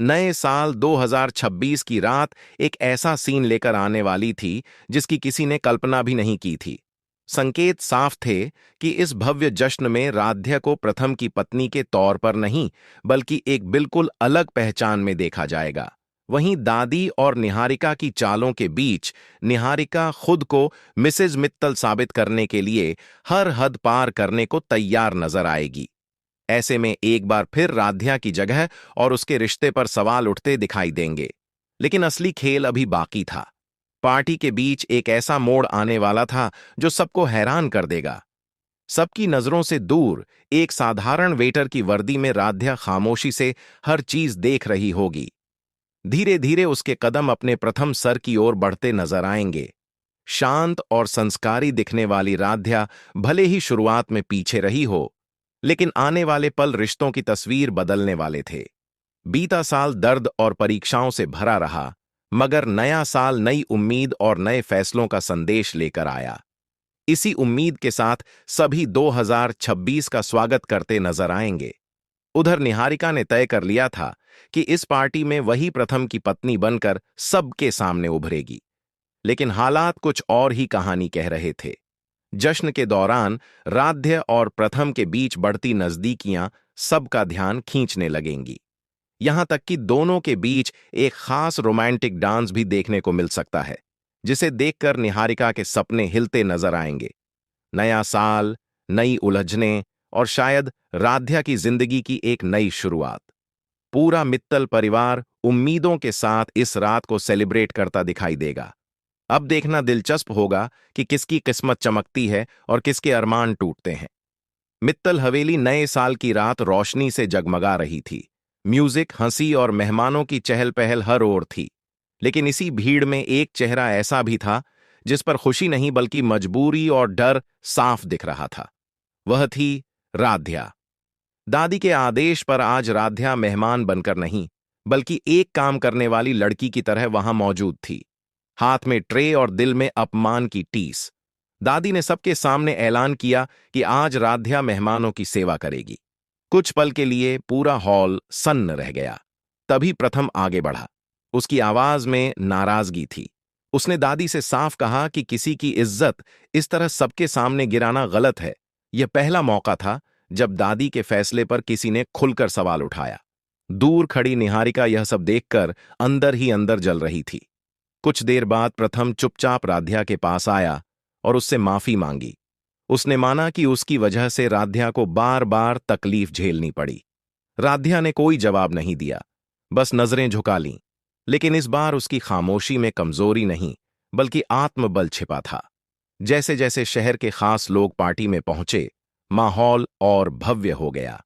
नए साल 2026 की रात एक ऐसा सीन लेकर आने वाली थी जिसकी किसी ने कल्पना भी नहीं की थी। संकेत साफ थे कि इस भव्य जश्न में राध्या को प्रथम की पत्नी के तौर पर नहीं, बल्कि एक बिल्कुल अलग पहचान में देखा जाएगा। वहीं दादी और निहारिका की चालों के बीच निहारिका खुद को मिसेज मित्तल साबित करने के लिए हर हद पार करने को तैयार नजर आएगी। ऐसे में एक बार फिर राध्या की जगह और उसके रिश्ते पर सवाल उठते दिखाई देंगे। लेकिन असली खेल अभी बाकी था। पार्टी के बीच एक ऐसा मोड़ आने वाला था जो सबको हैरान कर देगा। सबकी नजरों से दूर एक साधारण वेटर की वर्दी में राध्या खामोशी से हर चीज देख रही होगी। धीरे धीरे उसके कदम अपने प्रथम सर की ओर बढ़ते नजर आएंगे। शांत और संस्कारी दिखने वाली राध्या भले ही शुरुआत में पीछे रही हो, लेकिन आने वाले पल रिश्तों की तस्वीर बदलने वाले थे। बीता साल दर्द और परीक्षाओं से भरा रहा, मगर नया साल नई उम्मीद और नए फैसलों का संदेश लेकर आया। इसी उम्मीद के साथ सभी 2026 का स्वागत करते नजर आएंगे। उधर निहारिका ने तय कर लिया था कि इस पार्टी में वही प्रथम की पत्नी बनकर सबके सामने उभरेगी। लेकिन हालात कुछ और ही कहानी कह रहे थे। जश्न के दौरान राध्य और प्रथम के बीच बढ़ती नजदीकियां सबका ध्यान खींचने लगेंगी। यहां तक कि दोनों के बीच एक खास रोमांटिक डांस भी देखने को मिल सकता है, जिसे देखकर निहारिका के सपने हिलते नजर आएंगे। नया साल, नई उलझनें और शायद राध्या की जिंदगी की एक नई शुरुआत। पूरा मित्तल परिवार उम्मीदों के साथ इस रात को सेलिब्रेट करता दिखाई देगा। अब देखना दिलचस्प होगा कि किसकी किस्मत चमकती है और किसके अरमान टूटते हैं। मित्तल हवेली नए साल की रात रोशनी से जगमगा रही थी। म्यूजिक, हंसी और मेहमानों की चहल पहल हर ओर थी। लेकिन इसी भीड़ में एक चेहरा ऐसा भी था जिस पर खुशी नहीं बल्कि मजबूरी और डर साफ दिख रहा था। वह थी राध्या। दादी के आदेश पर आज राध्या मेहमान बनकर नहीं, बल्कि एक काम करने वाली लड़की की तरह वहां मौजूद थी। हाथ में ट्रे और दिल में अपमान की टीस। दादी ने सबके सामने ऐलान किया कि आज राध्या मेहमानों की सेवा करेगी। कुछ पल के लिए पूरा हॉल सन्न रह गया। तभी प्रथम आगे बढ़ा। उसकी आवाज में नाराजगी थी। उसने दादी से साफ कहा कि किसी की इज्जत इस तरह सबके सामने गिराना गलत है। यह पहला मौका था जब दादी के फैसले पर किसी ने खुलकर सवाल उठाया। दूर खड़ी निहारिका यह सब देखकर अंदर ही अंदर जल रही थी। कुछ देर बाद प्रथम चुपचाप राध्या के पास आया और उससे माफी मांगी। उसने माना कि उसकी वजह से राध्या को बार बार तकलीफ झेलनी पड़ी। राध्या ने कोई जवाब नहीं दिया, बस नजरें झुका लीं। लेकिन इस बार उसकी खामोशी में कमजोरी नहीं, बल्कि आत्मबल छिपा था। जैसे जैसे शहर के खास लोग पार्टी में पहुंचे, माहौल और भव्य हो गया।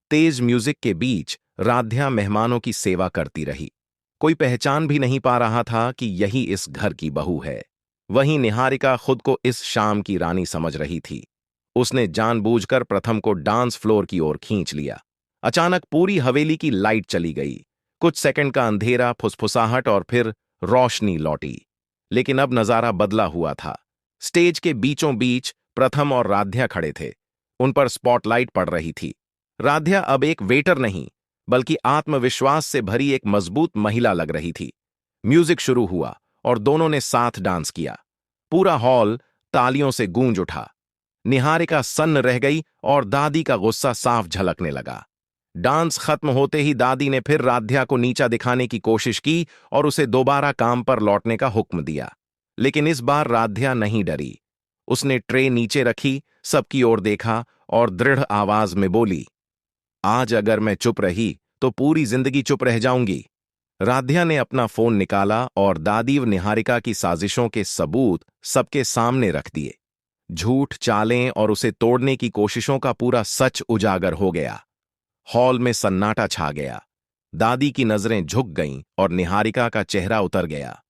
तेज म्यूजिक के बीच राध्या मेहमानों की सेवा करती रही। कोई पहचान भी नहीं पा रहा था कि यही इस घर की बहू है। वहीं निहारिका खुद को इस शाम की रानी समझ रही थी। उसने जानबूझकर प्रथम को डांस फ्लोर की ओर खींच लिया। अचानक पूरी हवेली की लाइट चली गई। कुछ सेकंड का अंधेरा, फुसफुसाहट और फिर रोशनी लौटी। लेकिन अब नजारा बदला हुआ था। स्टेज के बीचों बीच प्रथम और राध्या खड़े थे। उन पर स्पॉटलाइट पड़ रही थी। राध्या अब एक वेटर नहीं, बल्कि आत्मविश्वास से भरी एक मजबूत महिला लग रही थी। म्यूजिक शुरू हुआ और दोनों ने साथ डांस किया। पूरा हॉल तालियों से गूंज उठा। निहारिका सन्न रह गई और दादी का गुस्सा साफ झलकने लगा। डांस खत्म होते ही दादी ने फिर राध्या को नीचा दिखाने की कोशिश की और उसे दोबारा काम पर लौटने का हुक्म दिया। लेकिन इस बार राध्या नहीं डरी। उसने ट्रे नीचे रखी, सबकी ओर देखा और दृढ़ आवाज में बोली, आज अगर मैं चुप रही तो पूरी जिंदगी चुप रह जाऊंगी। राध्या ने अपना फोन निकाला और दादी व निहारिका की साजिशों के सबूत सबके सामने रख दिए। झूठ, चालें और उसे तोड़ने की कोशिशों का पूरा सच उजागर हो गया। हॉल में सन्नाटा छा गया। दादी की नजरें झुक गईं और निहारिका का चेहरा उतर गया।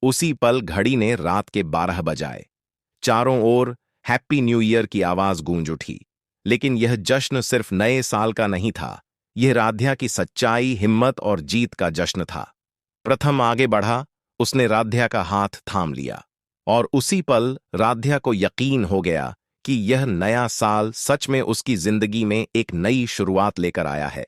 उसी पल घड़ी ने रात के 12 बजाए। चारों ओर हैप्पी न्यू ईयर की आवाज गूंज उठी। लेकिन यह जश्न सिर्फ नए साल का नहीं था। यह राध्या की सच्चाई, हिम्मत और जीत का जश्न था। प्रथम आगे बढ़ा। उसने राध्या का हाथ थाम लिया और उसी पल राध्या को यकीन हो गया कि यह नया साल सच में उसकी जिंदगी में एक नई शुरुआत लेकर आया है।